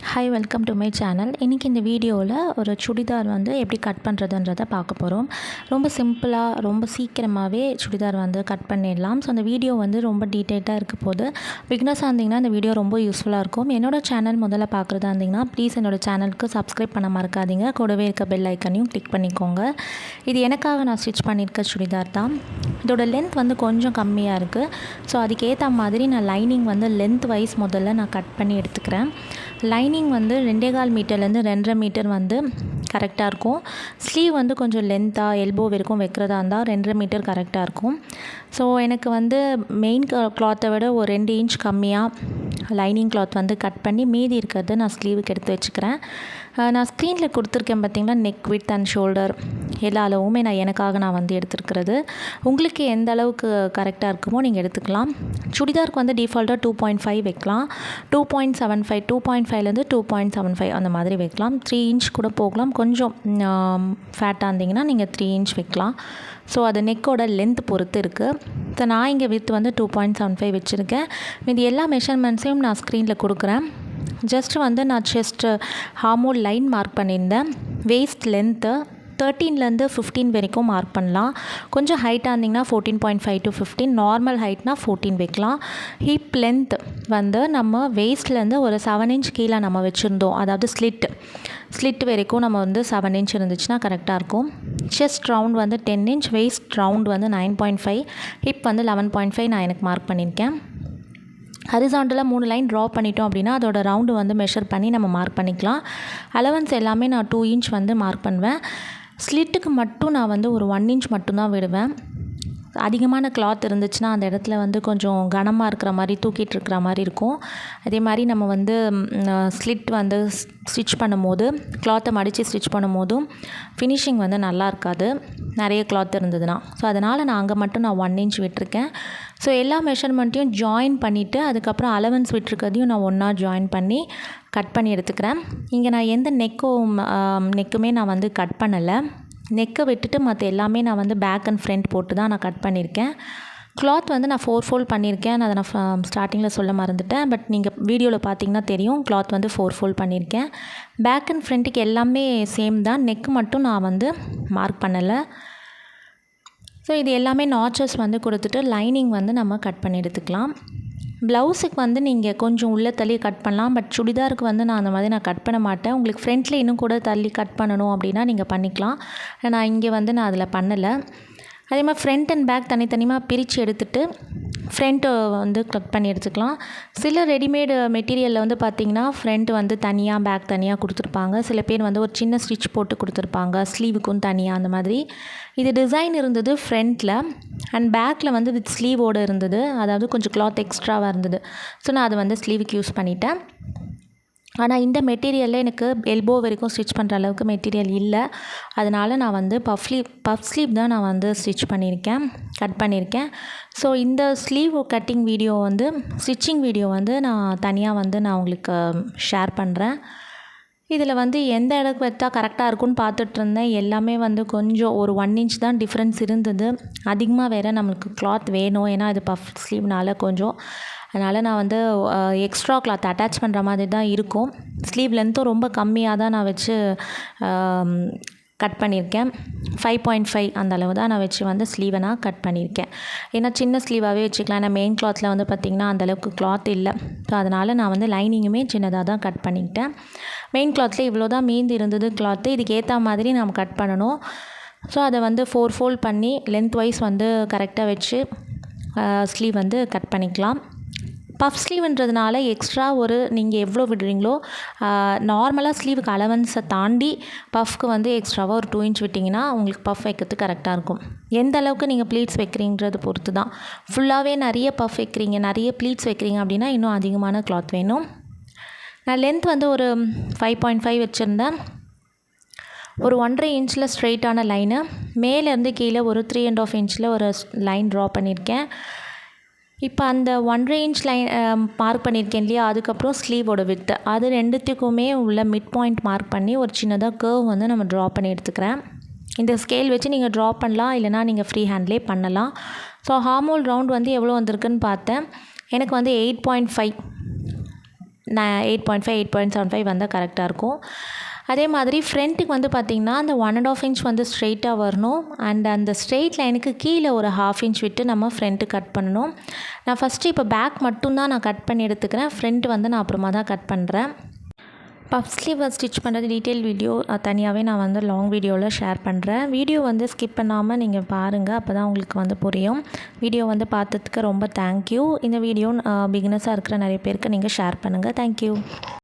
Hi, welcome to my channel. இன்றைக்கி இந்த வீடியோவில் ஒரு சுடிதார் வந்து எப்படி கட் பண்ணுறதுன்றதை பார்க்க போகிறோம். ரொம்ப சிம்பிளாக ரொம்ப சீக்கிரமாகவே சுடிதார் வந்து கட் பண்ணிடலாம். ஸோ அந்த வீடியோ வந்து ரொம்ப டீட்டெயில்டாக இருக்க போது பிகினர்ஸாக இருந்திங்கன்னா இந்த வீடியோ ரொம்ப யூஸ்ஃபுல்லாக இருக்கும். என்னோடய சேனல் முதல்ல பார்க்குறதா இருந்திங்கன்னா ப்ளீஸ் என்னோடய சேனலுக்கு சப்ஸ்கிரைப் பண்ண மறக்காதீங்க. கூடவே இருக்க பெல் ஐக்கனையும் கிளிக் பண்ணிக்கோங்க. இது எனக்காக நான் ஸ்டிச் பண்ணியிருக்க சுடிதார் தான். இதோட லென்த் வந்து கொஞ்சம் கம்மியாக இருக்குது. ஸோ அதுக்கேற்ற மாதிரி நான் லைனிங் வந்து லென்த் வைஸ் முதல்ல நான் கட் பண்ணி எடுத்துக்கிறேன். லைனிங் வந்து 2.25 மீட்டர்லேருந்து 2.5 மீட்டர் வந்து கரெக்டாக இருக்கும். ஸ்லீவ் வந்து கொஞ்சம் லென்த்தாக எல்போ வரைக்கும் வைக்கிறதா இருந்தால் 2.5 மீட்டர் கரெக்டாக இருக்கும். ஸோ எனக்கு வந்து மெயின் கிளாத்தை விட ஒரு 2 இன்ச் கம்மியாக லைனிங் கிளாத் வந்து கட் பண்ணி மீதி இருக்கிறது நான் ஸ்லீவுக்கு எடுத்து வச்சுக்கிறேன். நான் ஸ்க்ரீனில் கொடுத்துருக்கேன் பார்த்திங்கன்னா, நெக் விட்த் அண்ட் ஷோல்டர் எல்லா அளவுமே எனக்காக நான் வந்து எடுத்துருக்கிறது. உங்களுக்கு எந்த அளவுக்கு கரெக்டாக இருக்குமோ நீங்கள் எடுத்துக்கலாம். சுடிதாருக்கு வந்து டிஃபால்ட்டாக 2.5 வைக்கலாம். 2.75 2.5லேருந்து 2.75 அந்த மாதிரி வைக்கலாம். 3 இன்ச் கூட போகலாம். கொஞ்சம் ஃபேட்டாக இருந்திங்கன்னா நீங்கள் 3 இன்ச் வைக்கலாம். ஸோ அது நெக்கோட லென்த் பொறுத்து இருக்குது. ஸோ நான் இங்கே வித் வந்து 2.75 வச்சுருக்கேன். மீதி எல்லா மெஷர்மெண்ட்ஸையும் நான் ஸ்க்ரீனில் கொடுக்குறேன். ஜஸ்ட்டு வந்து நான் செஸ்ட்டு ஹார்மோல் லைன் மார்க் பண்ணியிருந்தேன். வேஸ்ட் லென்த்து 13லேருந்து 15 வரைக்கும் மார்க் பண்ணலாம். கொஞ்சம் ஹைட்டாக இருந்திங்கன்னா 14.5 to 15, நார்மல் ஹைட்னா 14 வைக்கலாம். ஹிப் லென்த் வந்து நம்ம வேஸ்ட்லேருந்து ஒரு 7 இன்ச் கீழே நம்ம வச்சுருந்தோம். அதாவது ஸ்லிட் வரைக்கும் நம்ம வந்து 7 இன்ச் இருந்துச்சுன்னா கரெக்டாக இருக்கும். செஸ்ட் ரவுண்ட் வந்து 10 இன்ச், வேஸ்ட் ரவுண்ட் வந்து 9.5, ஹிப் வந்து 11.5 நான் எனக்கு மார்க் பண்ணியிருக்கேன். ஹரிசாண்டலாக 3 லைன் ட்ரா பண்ணிட்டோம் அப்படின்னா அதோட ரவுண்டு வந்து மெஷர் பண்ணி நம்ம மார்க் பண்ணிக்கலாம். அலவன்ஸ் எல்லாமே நான் 2 இன்ச் வந்து மார்க் பண்ணுவேன். ஸ்லிட்டுக்கு மட்டும் நான் வந்து ஒரு 1 இன்ச் மட்டும்தான் விடுவேன். அதிகமான கிளாத் இருந்துச்சுன்னா அந்த இடத்துல வந்து கொஞ்சம் கனமாக இருக்கிற மாதிரி தூக்கிட்டு இருக்கிற மாதிரி இருக்கும். அதே மாதிரி நம்ம வந்து ஸ்லிட் வந்து ஸ்டிச் பண்ணும்போது கிளாத்தை மடித்து ஸ்டிச் பண்ணும்போதும் ஃபினிஷிங் வந்து நல்லா இருக்காது நிறைய கிளாத் இருந்ததுன்னா. ஸோ அதனால் நான் அங்கே மட்டும் நான் 1 இன்ச் விட்டுருக்கேன். ஸோ எல்லா மெஷர்மெண்ட்டையும் ஜாயின் பண்ணிவிட்டு அதுக்கப்புறம் அலவன்ஸ் விட்டுருக்கிறதையும் நான் ஒன்றா ஜாயின் பண்ணி கட் பண்ணி எடுத்துக்கிறேன். இங்கே நான் எந்த நெக்குமே நான் வந்து கட் பண்ணலை. நெக்கை விட்டுட்டு மற்ற எல்லாமே நான் வந்து பேக் அண்ட் ஃப்ரண்ட் போட்டு தான் நான் கட் பண்ணியிருக்கேன். கிளாத் வந்து நான் 4 ஃபோல்ட் பண்ணியிருக்கேன். அதை நான் ஸ்டார்டிங்கில் சொல்ல மறந்துட்டேன். பட் நீங்கள் வீடியோவில் பார்த்தீங்கன்னா தெரியும், கிளாத் வந்து 4 ஃபோல்ட் பண்ணியிருக்கேன். பேக் அண்ட் ஃப்ரண்ட்டுக்கு எல்லாமே சேம் தான். நெக் மட்டும் நான் வந்து மார்க் பண்ணலை. ஸோ இது எல்லாமே நாச்சஸ் வந்து கொடுத்துட்டு லைனிங் வந்து நம்ம கட் பண்ணி எடுத்துக்கலாம். ப்ளவுஸுக்கு வந்து நீங்கள் கொஞ்சம் உள்ளே தள்ளி கட் பண்ணலாம். பட் சுடிதாருக்கு வந்து நான் அந்த மாதிரி நான் கட் பண்ண மாட்டேன். உங்களுக்கு ஃப்ரண்ட்டில் இன்னும் கூட தள்ளி கட் பண்ணணும் அப்படின்னா நீங்கள் பண்ணிக்கலாம். நான் இங்கே வந்து நான் அதில் பண்ணலை. அதே மாதிரி ஃப்ரண்ட் அண்ட் பேக் தனித்தனியாக பிரித்து எடுத்துகிட்டு ஃப்ரண்ட்டு வந்து கட் பண்ணி எடுத்துக்கலாம். சில ரெடிமேடு மெட்டீரியலில் வந்து பார்த்திங்கன்னா ஃப்ரண்ட் வந்து தனியாக பேக் தனியாக கொடுத்துருப்பாங்க. சில பேர் வந்து ஒரு சின்ன ஸ்டிச் போட்டு கொடுத்துருப்பாங்க, ஸ்லீவுக்கும் தனியாக அந்த மாதிரி. இது டிசைன் இருந்தது ஃப்ரண்ட்டில் அண்ட் பேக்கில் வந்து வித் ஸ்லீவோடு இருந்தது. அதாவது கொஞ்சம் கிளாத் எக்ஸ்ட்ராவாக இருந்தது. ஸோ நான் அதை வந்து ஸ்லீவுக்கு யூஸ் பண்ணிட்டேன். ஆனால் இந்த மெட்டீரியலில் எனக்கு எல்போ வரைக்கும் ஸ்டிச் பண்ணுற அளவுக்கு மெட்டீரியல் இல்லை. அதனால் நான் வந்து பஃப் ஸ்லீவ் தான் நான் வந்து கட் பண்ணியிருக்கேன். ஸோ இந்த ஸ்லீவ் கட்டிங் வீடியோ வந்து ஸ்டிச்சிங் வீடியோ வந்து நான் தனியாக வந்து நான் உங்களுக்கு ஷேர் பண்ணுறேன். இதில் வந்து எந்த இடத்துக்கு வைத்தா கரெக்டாக இருக்குன்னு பார்த்துட்ருந்தேன். எல்லாமே வந்து கொஞ்சம் ஒரு 1 இன்ச் தான் டிஃப்ரென்ஸ் இருந்தது. அதிகமாக வேறு நம்மளுக்கு கிளாத் வேணும், ஏன்னா இது பஃப் ஸ்லீவ்னால கொஞ்சம். அதனால் நான் வந்து எக்ஸ்ட்ரா கிளாத் அட்டாச் பண்ணுற மாதிரி தான் இருக்கும். ஸ்லீவ் லென்த்தும் ரொம்ப கம்மியாக தான் நான் வச்சு கட் பண்ணியிருக்கேன். 5.5 அந்த அளவு தான் நான் வச்சு வந்து ஸ்லீவை நான் கட் பண்ணியிருக்கேன். ஏன்னா சின்ன ஸ்லீவாகவே வச்சுக்கலாம். ஏன்னா மெயின் கிளாத்தில் வந்து பார்த்திங்கன்னா அந்தளவுக்கு கிளாத் இல்லை. ஸோ அதனால் நான் வந்து லைனிங்குமே சின்னதாக தான் கட் பண்ணிக்கிட்டேன். மெயின் கிளாத்தில் இவ்வளோ தான் மீந்து இருந்தது கிளாத்து. இதுக்கு ஏற்ற மாதிரி நம்ம கட் பண்ணணும். ஸோ அதை வந்து 4 ஃபோல்ட் பண்ணி லென்த் வைஸ் வந்து கரெக்டாக வச்சு ஸ்லீவ் வந்து கட் பண்ணிக்கலாம். பஃப் ஸ்லீவ்ன்றதுனால எக்ஸ்ட்ரா நீங்கள் எவ்வளோ விடுறீங்களோ, நார்மலாக ஸ்லீவுக்கு அலவன்ஸை தாண்டி பஃப்க்கு வந்து எக்ஸ்ட்ராவாக ஒரு 2 இன்ச் விட்டிங்கன்னா உங்களுக்கு பஃப் வைக்கிறதுக்கு கரெக்டாக இருக்கும். எந்த அளவுக்கு நீங்கள் ப்ளீட்ஸ் வைக்கிறீங்கிறது பொறுத்து தான். ஃபுல்லாகவே நிறைய பஃப் வைக்கிறீங்க, நிறைய ப்ளீட்ஸ் வைக்கிறீங்க அப்படின்னா இன்னும் அதிகமான கிளாத் வேணும். நான் லென்த் வந்து ஒரு 5.5 வச்சுருந்தேன். ஒரு 1.5 இன்ச்சில் ஸ்ட்ரெயிட்டான லைனு, மேலேருந்து கீழே ஒரு 3.5 இன்ச்சில் ஒரு லைன் ட்ரா பண்ணியிருக்கேன். இப்போ அந்த 1.5 இன்ச் லைன் மார்க் பண்ணியிருக்கேன் இல்லையா, அதுக்கப்புறம் ஸ்லீவோட வித்து அது ரெண்டுத்துக்குமே உள்ள மிட் பாயிண்ட் மார்க் பண்ணி ஒரு சின்னதாக கர்வ் வந்து நம்ம ட்ரா பண்ணி எடுத்துக்கிறேன். இந்த ஸ்கேல் வச்சு நீங்கள் ட்ரா பண்ணலாம், இல்லைனா நீங்கள் ஃப்ரீ ஹேண்ட்லேயே பண்ணலாம். ஸோ ஹார்மோல் ரவுண்ட் வந்து எவ்வளோ வந்திருக்குன்னு பார்த்தேன். எனக்கு வந்து 8.5 8.5 8.75 வந்தால் கரெக்டாக இருக்கும். அதே மாதிரி ஃப்ரண்ட்டுக்கு வந்து பார்த்திங்கன்னா அந்த 1.5 இன்ச் வந்து ஸ்ட்ரெயிட்டாக வரணும். அண்ட் அந்த ஸ்ட்ரெயிட் லைனுக்கு கீழே ஒரு 1/2 இன்ச் விட்டு நம்ம ஃப்ரண்ட்டு கட் பண்ணணும். நான் ஃபஸ்ட்டு இப்போ பேக் மட்டும்தான் நான் கட் பண்ணி எடுத்துக்கிறேன். ஃப்ரண்ட் வந்து நான் அப்புறமா தான் கட் பண்ணுறேன். பஃப் ஸ்லீவ் ஸ்டிச் பண்ணுறது டீட்டெயில் வீடியோ தனியாகவே நான் வந்து லாங் வீடியோவில் ஷேர் பண்ணுறேன். வீடியோ வந்து ஸ்கிப் பண்ணாமல் நீங்கள் பாருங்கள், அப்போ தான் உங்களுக்கு வந்து புரியும். வீடியோ வந்து பார்த்ததுக்கு ரொம்ப தேங்க்யூ. இந்த வீடியோ பிகினர்ஸாக இருக்கிற நிறைய பேருக்கு நீங்கள் ஷேர் பண்ணுங்கள். தேங்க்யூ.